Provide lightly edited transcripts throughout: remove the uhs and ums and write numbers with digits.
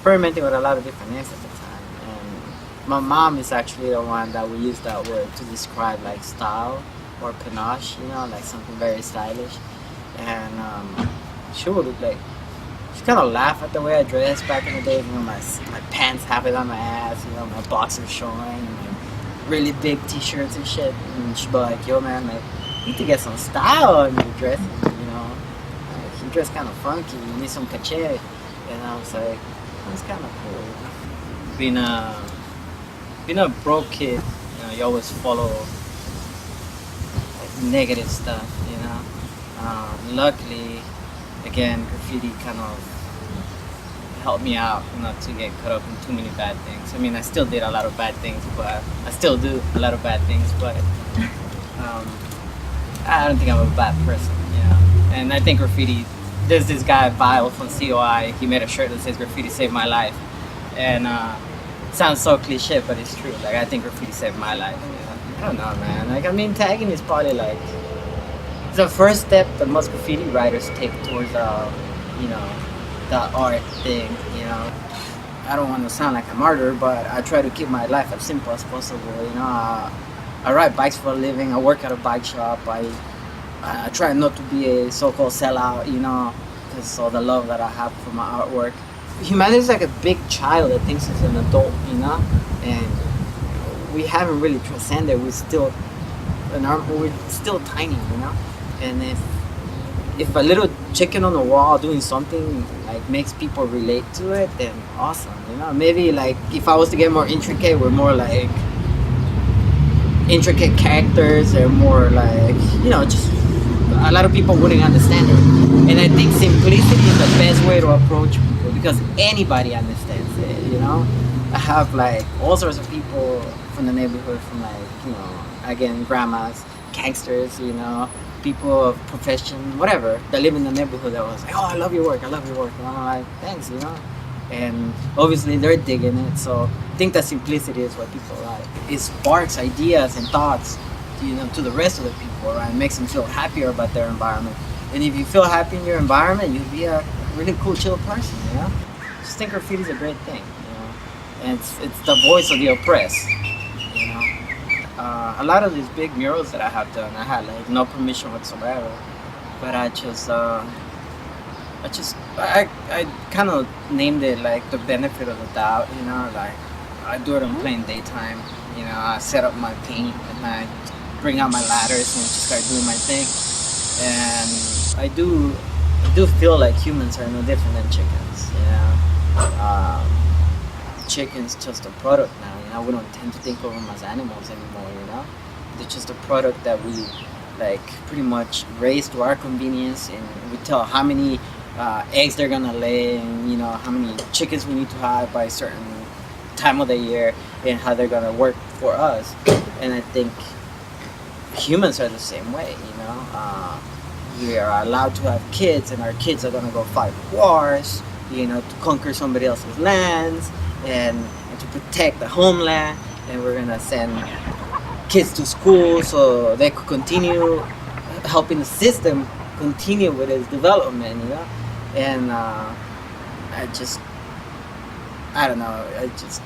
experimenting with a lot of different names at the time. And my mom is actually the one that we use that word to describe like style or panache, you know, like something very stylish. And she would like, she kind of laugh at the way I dressed back in the day. You know, my pants have it on my ass, you know, my boxers showing, and my really big t-shirts and shit. And she'd be like, yo man, like, you need to get some style in your dressing, you know. Like, you dress kind of funky, you need some cachet. And I was like, that's kind of cool. Being a broke kid, you know, you always follow like negative stuff, you know. Luckily, again, graffiti kind of helped me out not to get caught up in too many bad things. I mean, I still did a lot of bad things, but I still do a lot of bad things, but I don't think I'm a bad person, you know. And I think graffiti, there's this guy, Vile from COI, he made a shirt that says graffiti saved my life. And it sounds so cliche, but it's true. Like, I think graffiti saved my life, you know? I don't know, man. Like, I mean, tagging is probably like, it's the first step that most graffiti writers take towards, you know, the art thing, you know. I don't want to sound like a martyr, but I try to keep my life as simple as possible, you know. I ride bikes for a living, I work at a bike shop, I try not to be a so-called sellout, you know, because all the love that I have for my artwork. Humanity is like a big child that thinks it's an adult, you know, and we haven't really transcended. We're still tiny, you know. And if a little chicken on the wall doing something like makes people relate to it, then awesome, you know. Maybe like if I was to get more intricate, we're more like intricate characters, or more like, you know, just a lot of people wouldn't understand it. And I think simplicity is the best way to approach people, because anybody understands it, you know. I have like all sorts of people from the neighborhood, from like, you know, again, grandmas, gangsters, you know, people of profession, whatever, that live in the neighborhood that was like, oh, I love your work, I love your work. And I'm like, thanks, you know. And obviously they're digging it, so I think that simplicity is what people like. It sparks ideas and thoughts, you know, to the rest of the people, right? It makes them feel happier about their environment. And if you feel happy in your environment, you'll be a really cool, chill person, you know? Just think graffiti is a great thing, you know? And it's the voice of the oppressed, you know? A lot of these big murals that I have done, I had like no permission whatsoever, but I kind of named it like the benefit of the doubt, you know, like I do it in plain daytime, you know, I set up my paint and I bring out my ladders and just start doing my thing. And I do feel like humans are no different than chickens, you know. Chickens just a product now, you know. We don't tend to think of them as animals anymore, you know. They're just a product that we like pretty much raise to our convenience, and we tell how many eggs they're gonna lay, and you know how many chickens we need to have by a certain time of the year, and how they're gonna work for us. And I think humans are the same way, you know. We are allowed to have kids, and our kids are gonna go fight wars, you know, to conquer somebody else's lands, and to protect the homeland. And we're gonna send kids to school so they could continue helping the system continue with its development, you know. And I don't know, I just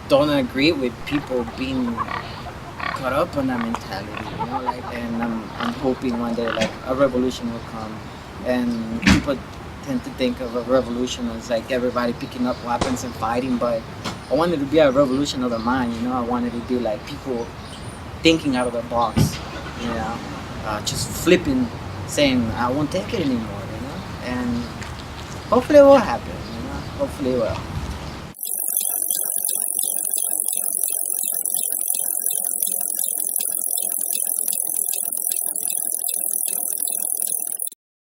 don't agree with people being caught up on that mentality, you know. Like, and I'm hoping one day like a revolution will come, and people tend to think of a revolution as like everybody picking up weapons and fighting, but I want it to be a revolution of the mind, you know. I want it to be like people thinking out of the box, you know, just flipping, saying I won't take it anymore, you know. And hopefully it will happen, you know. Hopefully it will.